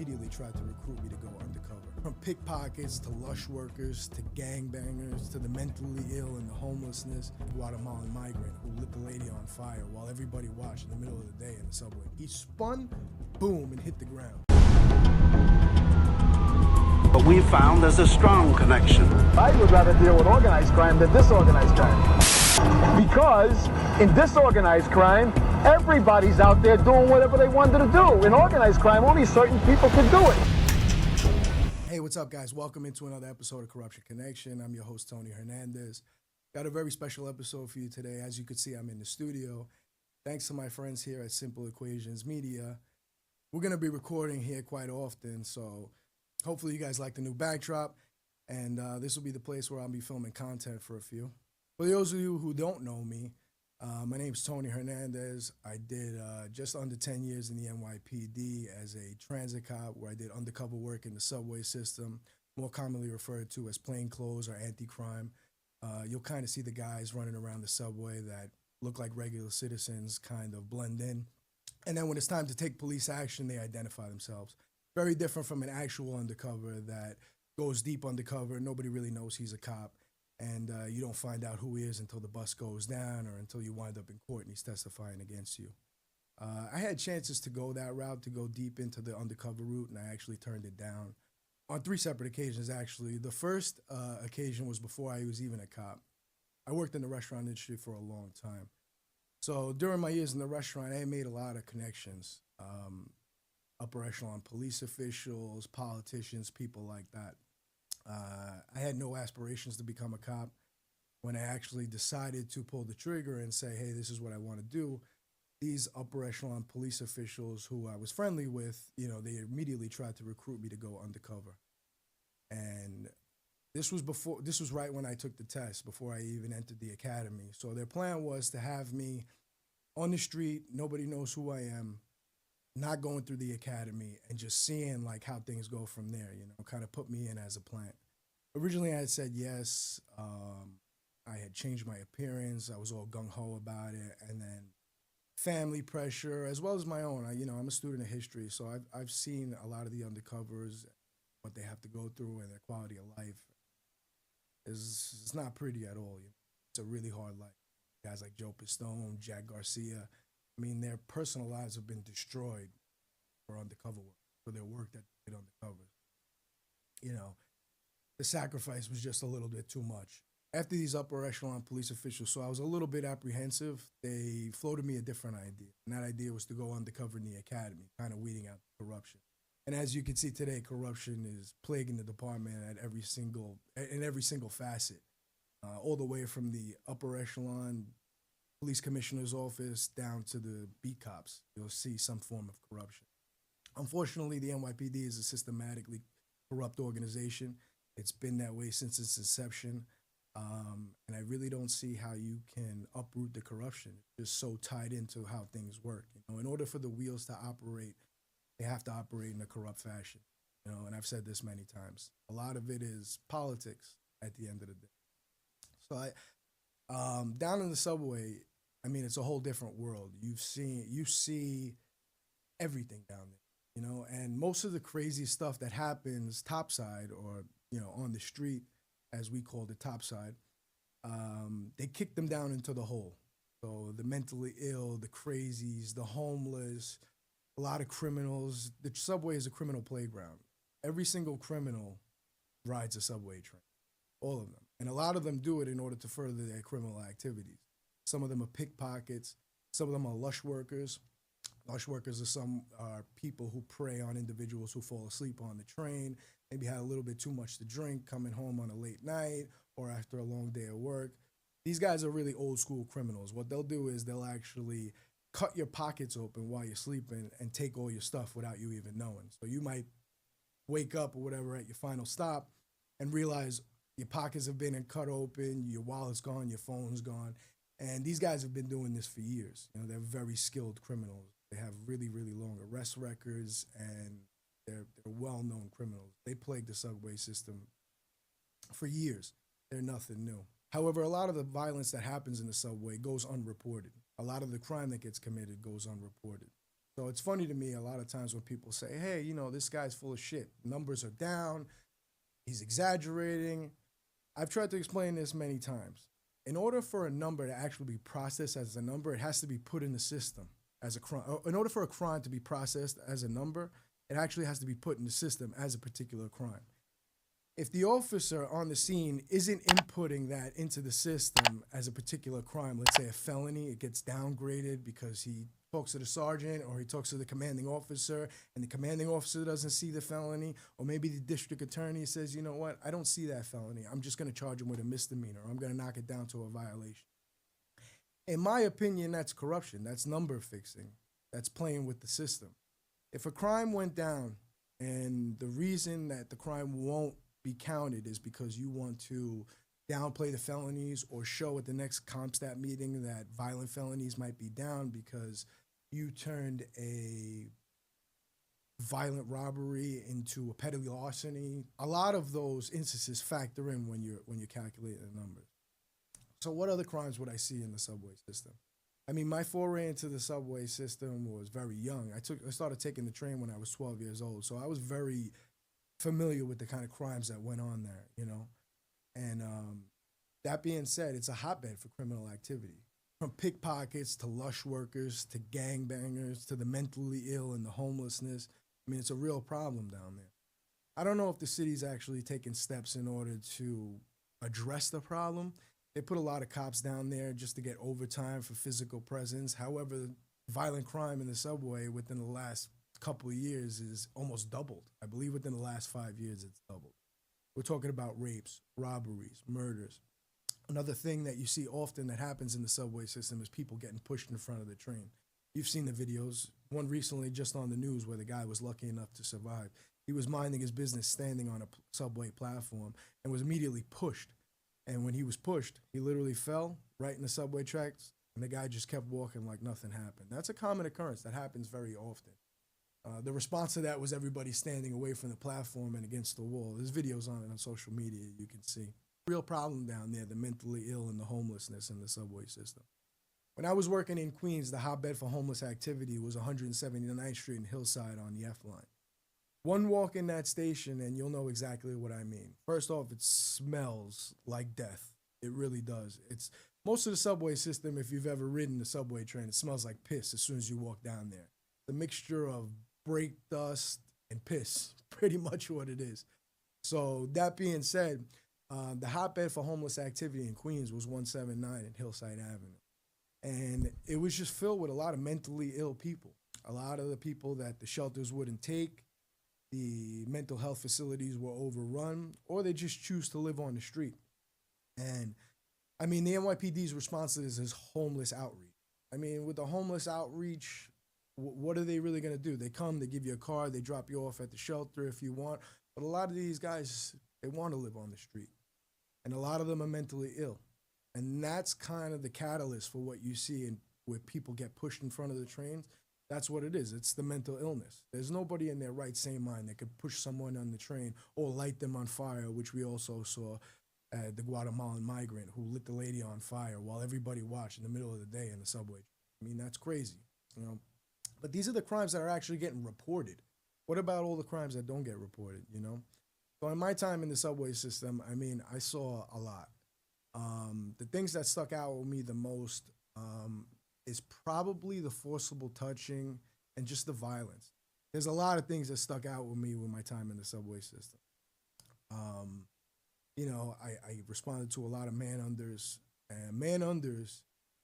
immediately tried to recruit me to go undercover. From pickpockets to lush workers to gangbangers to the mentally ill and the homelessness, Guatemalan migrant who lit the lady on fire while everybody watched in the middle of the day in the subway. He spun, boom, and hit the ground. But we found there's a strong connection. I would rather deal with organized crime than disorganized crime. Because in disorganized crime, everybody's out there doing whatever they wanted to do. In organized crime, only certain people can do it. Hey, what's up, guys? Welcome into another episode of Corruption Connection. I'm your host, Tony Hernandez. Got a very special episode for you today. As you can see, I'm in the studio. Thanks to my friends here at Simple Equations Media. We're going to be recording here quite often, so hopefully you guys like the new backdrop, and this will be the place where I'll be filming content for a few. For those of you who don't know me, my name's Tony Hernandez. I did just under 10 years in the NYPD as a transit cop, where I did undercover work in the subway system, more commonly referred to as plainclothes or anti-crime. You'll kind of see the guys running around the subway that look like regular citizens kind of blend in. And then when it's time to take police action, they identify themselves. Very different from an actual undercover that goes deep undercover. Nobody really knows he's a cop. And you don't find out who he is until the bus goes down or until you wind up in court and he's testifying against you. I had chances to go that route, to go deep into the undercover route, and I actually turned it down on 3 separate occasions, actually. The first occasion was before I was even a cop. I worked in the restaurant industry for a long time. So during my years in the restaurant, I made a lot of connections. Upper echelon police officials, politicians, people like that. I had no aspirations to become a cop. When I actually decided to pull the trigger and say, hey, this is what I want to do, these upper echelon police officials who I was friendly with, you know, they immediately tried to recruit me to go undercover. And this was right when I took the test, before I even entered the academy. So their plan was to have me on the street, nobody knows who I am, not going through the academy, and just seeing like how things go from there, you know, kind of put me in as a plant. Originally I had said yes. I had changed my appearance. I was all gung-ho about it. And then family pressure, as well as my own. I'm a student of history, so I've seen a lot of the undercovers, what they have to go through and their quality of life. It's not pretty at all. You know? It's a really hard life. Guys like Joe Pistone, Jack Garcia, I mean, their personal lives have been destroyed for undercover work, for their work that they did undercover. You know, the sacrifice was just a little bit too much. After these upper echelon police officials, so I was a little bit apprehensive, they floated me a different idea. And that idea was to go undercover in the academy, kind of weeding out corruption. And as you can see today, corruption is plaguing the department in every single facet, all the way from the upper echelon police commissioner's office down to the beat cops. You'll see some form of corruption. Unfortunately, the NYPD is a systematically corrupt organization. It's been that way since its inception. And I really don't see how you can uproot the corruption. It's just so tied into how things work. You know, in order for the wheels to operate, they have to operate in a corrupt fashion. You know, and I've said this many times. A lot of it is politics at the end of the day. So down in the subway, I mean, it's a whole different world. You see everything down there, you know, and most of the crazy stuff that happens topside, or, you know, on the street, as we call it, topside, they kick them down into the hole. So the mentally ill, the crazies, the homeless, a lot of criminals. The subway is a criminal playground. Every single criminal rides a subway train, all of them. And a lot of them do it in order to further their criminal activities. Some of them are pickpockets. Some of them are lush workers. Lush workers are people who prey on individuals who fall asleep on the train, maybe had a little bit too much to drink, coming home on a late night or after a long day of work. These guys are really old school criminals. What they'll do is they'll actually cut your pockets open while you're sleeping and take all your stuff without you even knowing. So you might wake up or whatever at your final stop and realize your pockets have been cut open, your wallet's gone, your phone's gone. And these guys have been doing this for years. You know, they're very skilled criminals. They have really, really long arrest records, and they're well-known criminals. They plagued the subway system for years. They're nothing new. However, a lot of the violence that happens in the subway goes unreported. A lot of the crime that gets committed goes unreported. So it's funny to me a lot of times when people say, hey, this guy's full of shit. Numbers are down. He's exaggerating. I've tried to explain this many times. In order for a number to actually be processed as a number, it has to be put in the system as a crime. In order for a crime to be processed as a number, it actually has to be put in the system as a particular crime. If the officer on the scene isn't inputting that into the system as a particular crime, let's say a felony, it gets downgraded because he talks to the sergeant or he talks to the commanding officer and the commanding officer doesn't see the felony, or maybe the district attorney says, you know what, I don't see that felony. I'm just going to charge him with a misdemeanor. I'm going to knock it down to a violation. In my opinion, that's corruption. That's number fixing. That's playing with the system. If a crime went down and the reason that the crime won't be counted is because you want to downplay the felonies or show at the next CompStat meeting that violent felonies might be down because you turned a violent robbery into a petty larceny. A lot of those instances factor in when you're calculating the numbers. So what other crimes would I see in the subway system? I mean, my foray into the subway system was very young. I started taking the train when I was 12 years old, so I was very familiar with the kind of crimes that went on there, And that being said, it's a hotbed for criminal activity. From pickpockets to lush workers to gangbangers to the mentally ill and the homelessness. I mean, it's a real problem down there. I don't know if the city's actually taking steps in order to address the problem. They put a lot of cops down there just to get overtime for physical presence. However, violent crime in the subway within the last couple of years is almost doubled. I believe within the last 5 years it's doubled. We're talking about rapes, robberies, murders. Another thing that you see often that happens in the subway system is people getting pushed in front of the train. You've seen the videos. One recently just on the news where the guy was lucky enough to survive. He was minding his business standing on a subway platform and was immediately pushed. And when he was pushed, he literally fell right in the subway tracks, and the guy just kept walking like nothing happened. That's a common occurrence. That happens very often. The response to that was everybody standing away from the platform and against the wall. There's videos on it on social media you can see. Real problem down there, the mentally ill and the homelessness in the subway system. When I was working in Queens, the hotbed for homeless activity was 179th Street and Hillside on the F line. One walk in that station and you'll know exactly what I mean. First off, it smells like death. It really does. It's most of the subway system, if you've ever ridden the subway train, it smells like piss as soon as you walk down there. The mixture of brake dust and piss, pretty much what it is. So that being said, the hotbed for homeless activity in Queens was 179 and Hillside Avenue. And it was just filled with a lot of mentally ill people. A lot of the people that the shelters wouldn't take, the mental health facilities were overrun, or they just choose to live on the street. And I mean, the NYPD's response to this is homeless outreach. I mean, with the homeless outreach, what are they really going to do? They come, they give you a car, they drop you off at the shelter if you want. But a lot of these guys, they want to live on the street. And a lot of them are mentally ill. And that's kind of the catalyst for what you see where people get pushed in front of the trains. That's what it is. It's the mental illness. There's nobody in their right sane mind that could push someone on the train or light them on fire, which we also saw the Guatemalan migrant who lit the lady on fire while everybody watched in the middle of the day in the subway. I mean, that's crazy, But these are the crimes that are actually getting reported. What about all the crimes that don't get reported, So in my time in the subway system, I mean, I saw a lot. The things that stuck out with me the most is probably the forcible touching and just the violence. There's a lot of things that stuck out with me with my time in the subway system. I responded to a lot of man-unders. And man-unders,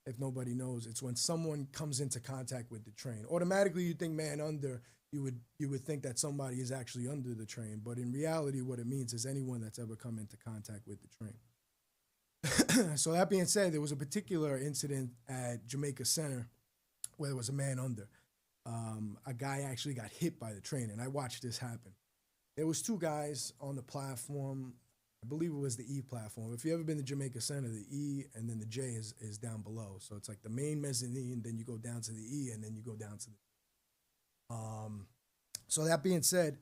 if nobody knows, it's when someone comes into contact with the train. Automatically, you think man-under, you would think that somebody is actually under the train. But in reality, what it means is anyone that's ever come into contact with the train. So that being said, there was a particular incident at Jamaica Center where there was a man under. A guy actually got hit by the train, and I watched this happen. There was two guys on the platform. I believe it was the E platform. If you've ever been to Jamaica Center, the E and then the J is down below. So it's like the main mezzanine, then you go down to the E, and then you go down to the So that being said,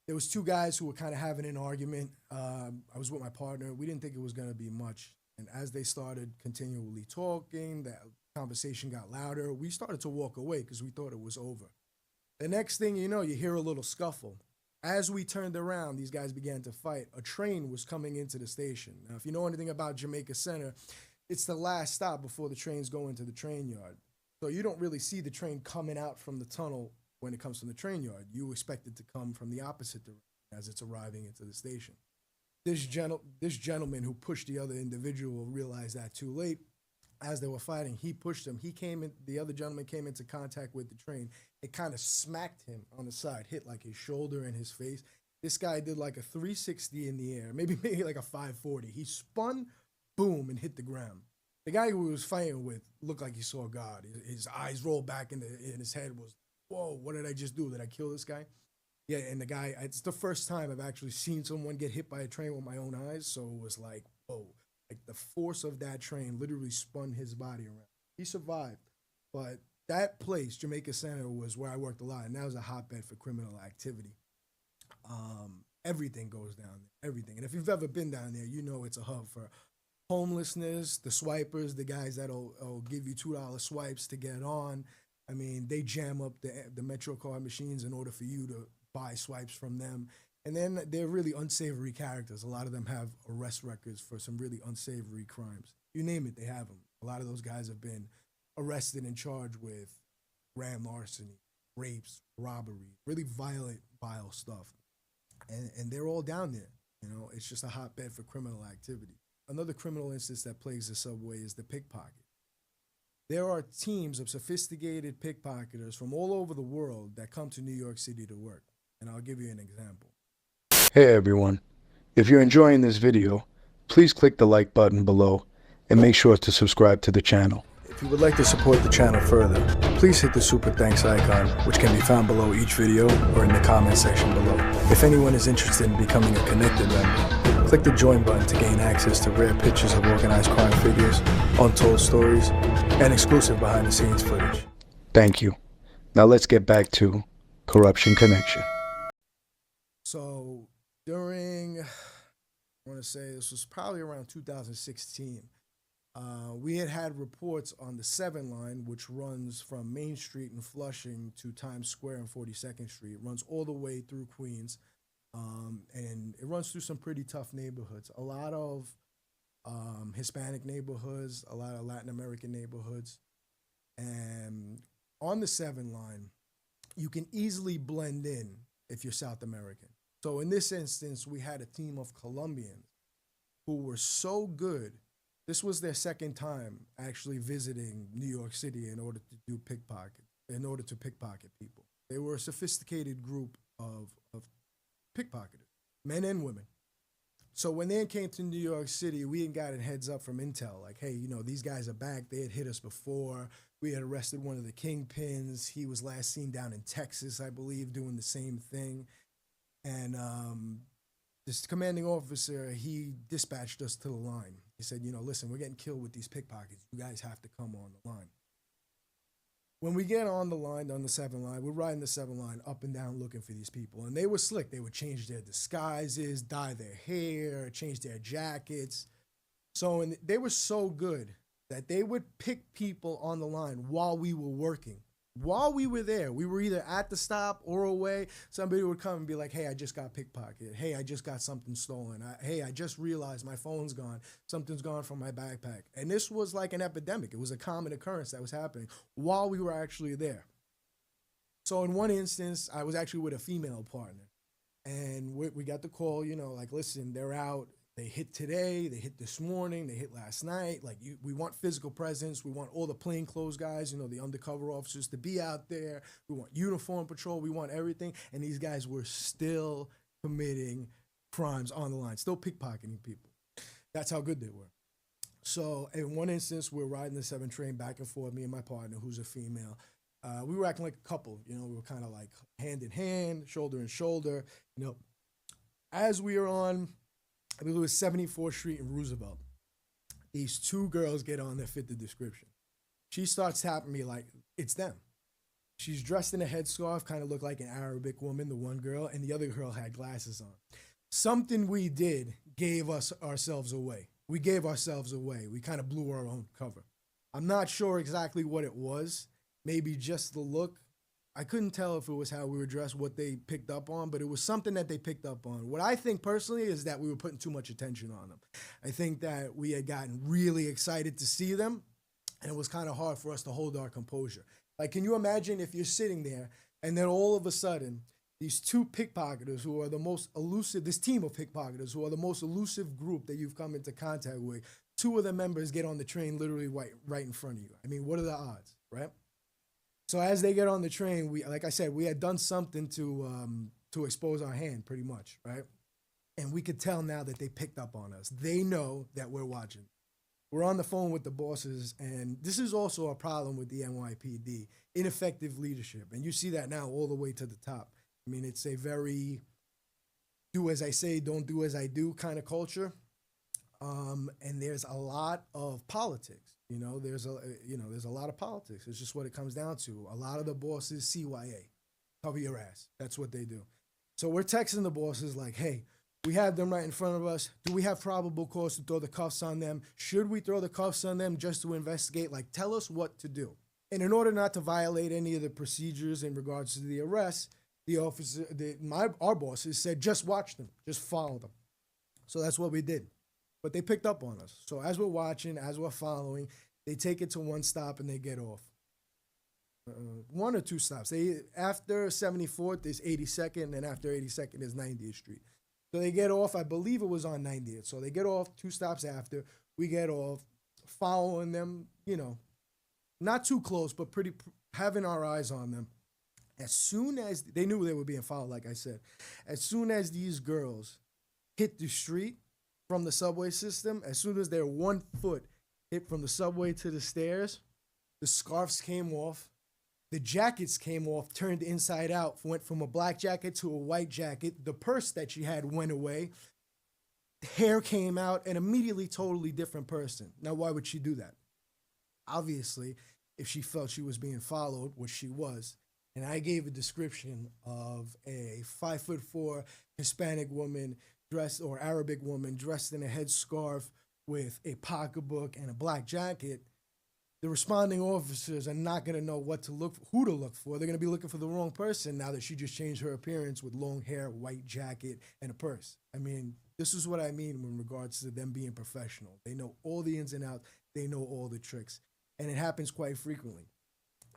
there was two guys who were kind of having an argument. I was with my partner. We didn't think it was going to be much. And as they started continually talking, that conversation got louder. We started to walk away because we thought it was over. The next thing you know, you hear a little scuffle. As we turned around, these guys began to fight. A train was coming into the station. Now, if you know anything about Jamaica Center, it's the last stop before the trains go into the train yard. So you don't really see the train coming out from the tunnel when it comes from the train yard. You expect it to come from the opposite direction as it's arriving into the station. This gentleman who pushed the other individual realized that too late. As they were fighting, he pushed him. The other gentleman came into contact with the train. It kind of smacked him on the side, hit like his shoulder and his face. This guy did like a 360 in the air, maybe like a 540. He spun, boom, and hit the ground. The guy who he was fighting with looked like he saw God. His eyes rolled back in his head was, whoa, what did I just do? Did I kill this guy? Yeah, and the guy, it's the first time I've actually seen someone get hit by a train with my own eyes, so it was like, whoa. Like the force of that train literally spun his body around. He survived, but that place, Jamaica Center, was where I worked a lot, and that was a hotbed for criminal activity. Everything goes down there, everything. And if you've ever been down there, you know it's a hub for homelessness, the swipers, the guys that'll give you $2 swipes to get on. I mean, they jam up the Metro card machines in order for you to buy swipes from them. And then they're really unsavory characters. A lot of them have arrest records for some really unsavory crimes. You name it, they have them. A lot of those guys have been arrested and charged with grand larceny, rapes, robbery, really violent, vile stuff. And they're all down there. You know, it's just a hotbed for criminal activity. Another criminal instance that plagues the subway is the pickpocket. There are teams of sophisticated pickpocketers from all over the world that come to New York City to work. And I'll give you an example. Hey everyone, if you're enjoying this video, please click the like button below and make sure to subscribe to the channel. If you would like to support the channel further, please hit the super thanks icon, which can be found below each video or in the comment section below. If anyone is interested in becoming a connected member, click the join button to gain access to rare pictures of organized crime figures, untold stories, and exclusive behind the scenes footage. Thank you. Now let's get back to Corruption Connection. So during, I want to say this was probably around 2016, we had reports on the 7 line, which runs from Main Street in Flushing to Times Square and 42nd Street. It runs all the way through Queens, and it runs through some pretty tough neighborhoods. A lot of Hispanic neighborhoods, a lot of Latin American neighborhoods. And on the 7 line, you can easily blend in if you're South American. So in this instance, we had a team of Colombians who were so good. This was their second time actually visiting New York City in order to pickpocket people. They were a sophisticated group of pickpocketers, men and women. So when they came to New York City, we had gotten heads up from Intel, like, hey, you know, these guys are back. They had hit us before. We had arrested one of the kingpins. He was last seen down in Texas, I believe, doing the same thing. And this commanding officer, he dispatched us to the line. He said, you know, listen, we're getting killed with these pickpockets. You guys have to come on the line. When we get on the line, on the 7 line, we're riding the 7 line up and down looking for these people. And they were slick. They would change their disguises, dye their hair, change their jackets. So they were so good that they would pick people on the line while we were working. While we were there, we were either at the stop or away. Somebody would come and be like, hey, I just got pickpocketed. Hey, I just got something stolen. Hey, I just realized my phone's gone. Something's gone from my backpack. And this was like an epidemic. It was a common occurrence that was happening while we were actually there. So in one instance, I was actually with a female partner. And we got the call, you know, like, listen, they're out. They hit today, they hit this morning, they hit last night. Like, we want physical presence. We want all the plainclothes guys, you know, the undercover officers to be out there. We want uniform patrol. We want everything. And these guys were still committing crimes on the line, still pickpocketing people. That's how good they were. So in one instance, we're riding the 7 train back and forth, me and my partner, who's a female. We were acting like a couple, you know, we were kind of like hand in hand, shoulder in shoulder. You know, as we are on, I believe it was 74th Street in Roosevelt, these 2 girls get on that fit the description. She starts tapping me like, it's them. She's dressed in a headscarf, kind of looked like an Arabic woman, the one girl, and the other girl had glasses on. Something we did gave ourselves away. We gave ourselves away. We kind of blew our own cover. I'm not sure exactly what it was. Maybe just the look. I couldn't tell if it was how we were dressed, what they picked up on, but it was something that they picked up on. What I think personally is that we were putting too much attention on them. I think that we had gotten really excited to see them, and it was kind of hard for us to hold our composure. Like, can you imagine if you're sitting there and then all of a sudden, these two pickpocketers who are the most elusive, this team of pickpocketers who are the most elusive group that you've come into contact with, two of the members get on the train literally right in front of you. I mean, what are the odds, right? So as they get on the train, we, like I said, we had done something to expose our hand pretty much, right? And we could tell now that they picked up on us. They know that we're watching. We're on the phone with the bosses, and this is also a problem with the NYPD, ineffective leadership. And you see that now all the way to the top. I mean, it's a very do as I say, don't do as I do kind of culture. And there's a lot of politics. There's a lot of politics. It's just what it comes down to. A lot of the bosses, CYA, cover your ass. That's what they do. So we're texting the bosses like, hey, we have them right in front of us. Do we have probable cause to throw the cuffs on them? Should we throw the cuffs on them just to investigate? Like, tell us what to do. And in order not to violate any of the procedures in regards to the arrest, the officer, our bosses said, just watch them, just follow them. So that's what we did. But they picked up on us. So as we're watching, as we're following, they take it to one stop and they get off. One or two stops. After 74th is 82nd, and after 82nd is 90th Street. So they get off, I believe it was on 90th. So they get off 2 stops after. We get off, following them, not too close, but having our eyes on them. As soon as they knew they were being followed, like I said, as soon as these girls hit the street from the subway system, as soon as their 1 foot hit from the subway to the stairs, the scarves came off, the jackets came off, turned inside out, went from a black jacket to a white jacket. The purse that she had went away. Hair came out, and immediately totally different person. Now, why would she do that? Obviously, if she felt she was being followed, which she was, and I gave a description of a 5'4" Hispanic woman dressed, or Arabic woman dressed in a headscarf with a pocketbook and a black jacket, the responding officers are not going to know who to look for. They're going to be looking for the wrong person now that she just changed her appearance with long hair, white jacket, and a purse. I mean, this is what I mean in regards to them being professional. They know all the ins and outs. They know all the tricks. And it happens quite frequently.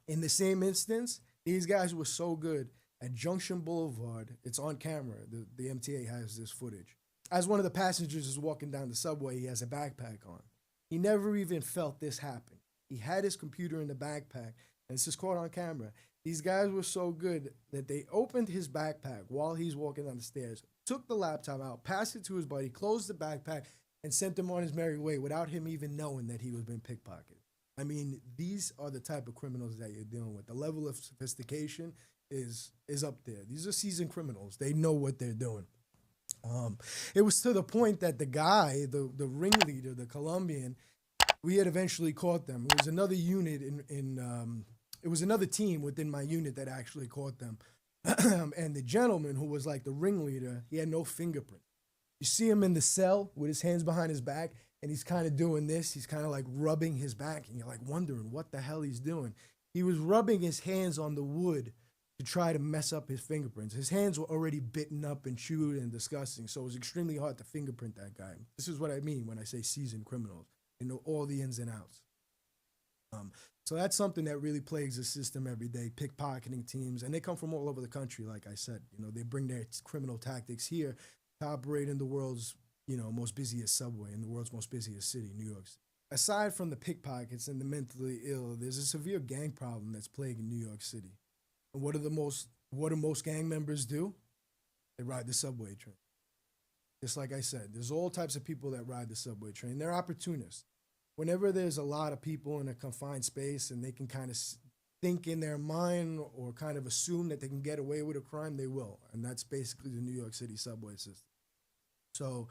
In the same instance, these guys were so good at Junction Boulevard. It's on camera. The MTA has this footage. As one of the passengers is walking down the subway, he has a backpack on. He never even felt this happen. He had his computer in the backpack, and this is caught on camera. These guys were so good that they opened his backpack while he's walking down the stairs, took the laptop out, passed it to his buddy, closed the backpack, and sent him on his merry way without him even knowing that he was being pickpocketed. I mean, these are the type of criminals that you're dealing with. The level of sophistication is up there. These are seasoned criminals. They know what they're doing. It was to the point that the guy, the ringleader, the Colombian, we had eventually caught them. It was another unit it was another team within my unit that actually caught them. And the gentleman who was like the ringleader, he had no fingerprint. You see him in the cell with his hands behind his back, and he's kind of doing this. He's kind of like rubbing his back, and you're like wondering what the hell he's doing. He was rubbing his hands on the wood to try to mess up his fingerprints. His hands were already bitten up and chewed and disgusting, so it was extremely hard to fingerprint that guy. This is what I mean when I say seasoned criminals. They know all the ins and outs. So that's something that really plagues the system every day, pickpocketing teams, and they come from all over the country, like I said. They bring their criminal tactics here to operate in the world's, most busiest subway, in the world's most busiest city, New York City. Aside from the pickpockets and the mentally ill, there's a severe gang problem that's plaguing New York City. And what do most gang members do? They ride the subway train. Just like I said, there's all types of people that ride the subway train. They're opportunists. Whenever there's a lot of people in a confined space and they can kind of think in their mind or kind of assume that they can get away with a crime, they will. And that's basically the New York City subway system. So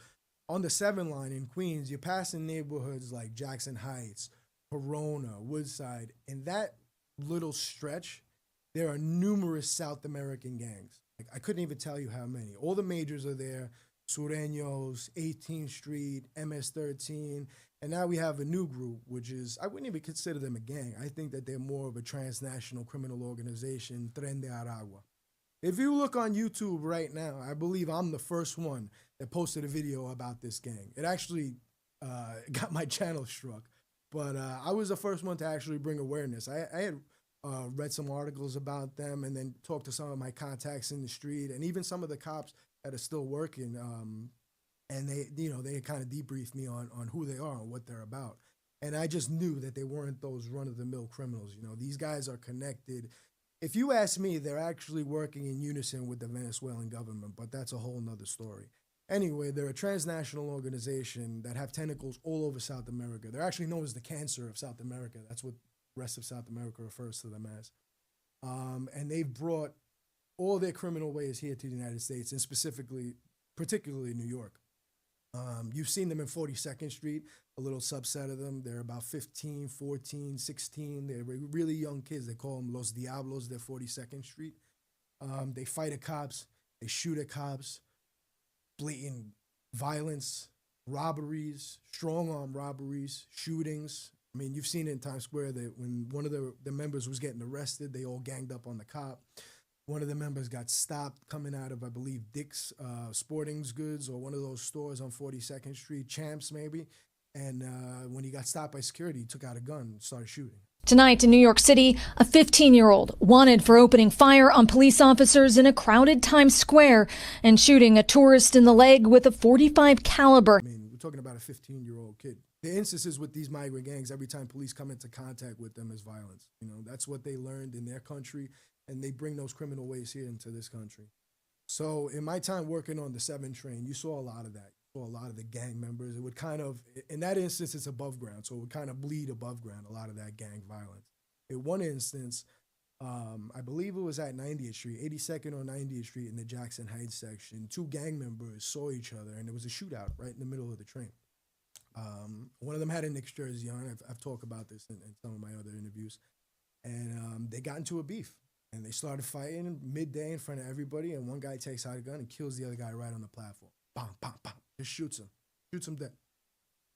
on the 7 line in Queens, you're passing neighborhoods like Jackson Heights, Corona, Woodside. In that little stretch, there are numerous South American gangs. Like, I couldn't even tell you how many. All the majors are there. Sureños, 18th Street, MS-13, and now we have a new group, which is, I wouldn't even consider them a gang. I think that they're more of a transnational criminal organization, Tren De Aragua. If you look on YouTube right now, I believe I'm the first one that posted a video about this gang. It actually got my channel struck, but I was the first one to actually bring awareness. I had read some articles about them and then talked to some of my contacts in the street and even some of the cops that are still working. And they kind of debriefed me on who they are and what they're about. And I just knew that they weren't those run-of-the-mill criminals. These guys are connected. If you ask me, they're actually working in unison with the Venezuelan government, but that's a whole nother story. Anyway, they're a transnational organization that have tentacles all over South America. They're actually known as the cancer of South America. That's what the rest of South America refers to them as. And they've brought all their criminal ways here to the United States, and particularly New York. You've seen them in 42nd Street, a little subset of them. They're about 15, 14, 16. They're really young kids. They call them Los Diablos. They're 42nd Street. They fight at cops. They shoot at cops. Blatant violence, robberies, strong-arm robberies, shootings. I mean, you've seen it in Times Square that when one of the members was getting arrested, they all ganged up on the cop. One of the members got stopped coming out of, I believe, Dick's Sporting Goods or one of those stores on 42nd Street, Champs maybe. And when he got stopped by security, he took out a gun and started shooting. Tonight in New York City, a 15-year-old wanted for opening fire on police officers in a crowded Times Square and shooting a tourist in the leg with a .45 caliber. I mean, we're talking about a 15-year-old kid. The instances with these migrant gangs, every time police come into contact with them, is violence. That's what they learned in their country, and they bring those criminal ways here into this country. So in my time working on the 7 train, you saw a lot of that. You saw a lot of the gang members. It would kind of, in that instance, it's above ground, so it would kind of bleed above ground, a lot of that gang violence. In one instance, I believe it was at 90th Street, 82nd or 90th Street in the Jackson Heights section, 2 gang members saw each other, and there was a shootout right in the middle of the train. One of them had a Knicks jersey on. I've talked about this in some of my other interviews. And they got into a beef. And they started fighting midday in front of everybody, and one guy takes out a gun and kills the other guy right on the platform. Bam, bam, bam. Just shoots him dead.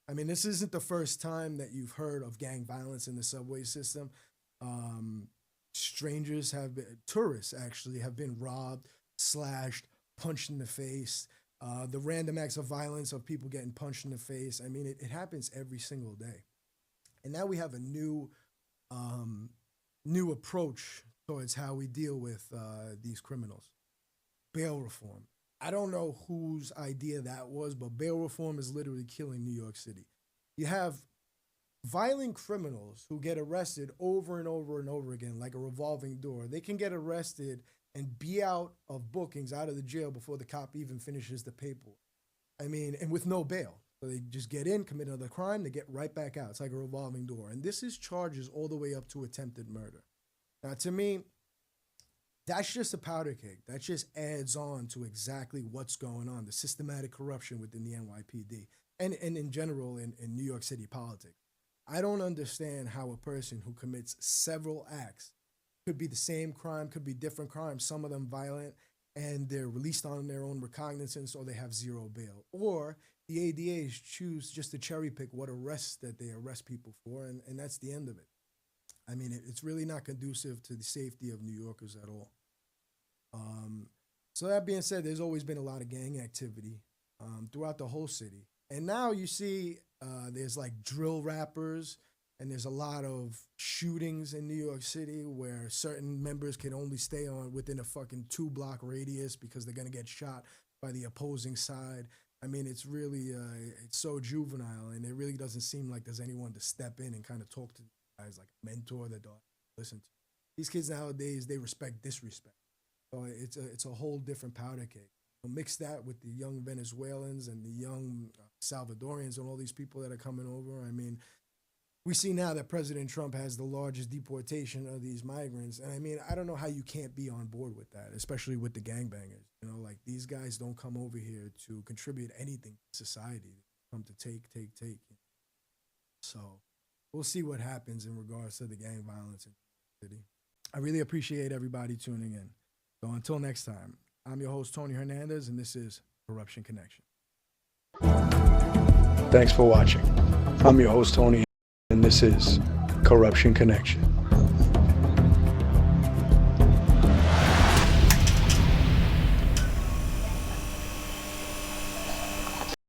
I mean, this isn't the first time that you've heard of gang violence in the subway system. Tourists actually have been robbed, slashed, punched in the face. The random acts of violence of people getting punched in the face. I mean, it happens every single day. And now we have a new approach towards how we deal with these criminals. Bail reform. I don't know whose idea that was, but bail reform is literally killing New York City. You have violent criminals who get arrested over and over and over again, like a revolving door. They can get arrested and be out of bookings, out of the jail before the cop even finishes the paperwork. I mean, and with no bail. So they just get in, commit another crime, they get right back out. It's like a revolving door. And this is charges all the way up to attempted murder. Now, to me, that's just a powder keg. That just adds on to exactly what's going on, the systematic corruption within the NYPD and in general in New York City politics. I don't understand how a person who commits several acts, could be the same crime, could be different crimes, some of them violent, and they're released on their own recognizance or they have zero bail. Or the ADAs choose just to cherry pick what arrests that they arrest people for, and that's the end of it. I mean, it's really not conducive to the safety of New Yorkers at all. So that being said, there's always been a lot of gang activity throughout the whole city. And now you see there's like drill rappers, and there's a lot of shootings in New York City where certain members can only stay on within a fucking 2-block radius because they're going to get shot by the opposing side. I mean, it's really, it's so juvenile, and it really doesn't seem like there's anyone to step in and kind of talk to guys like a mentor that they'll listen to. These kids nowadays, they respect disrespect. So it's a whole different powder keg. Mix that with the young Venezuelans and the young Salvadorians and all these people that are coming over. I mean, we see now that President Trump has the largest deportation of these migrants. And I mean, I don't know how you can't be on board with that, especially with the gangbangers. Like these guys don't come over here to contribute anything to society. They come to take. So we'll see what happens in regards to the gang violence in the city. I really appreciate everybody tuning in. So until next time, I'm your host, Tony Hernandez, and this is Corruption Connection. Thanks for watching. I'm your host, Tony, and this is Corruption Connection.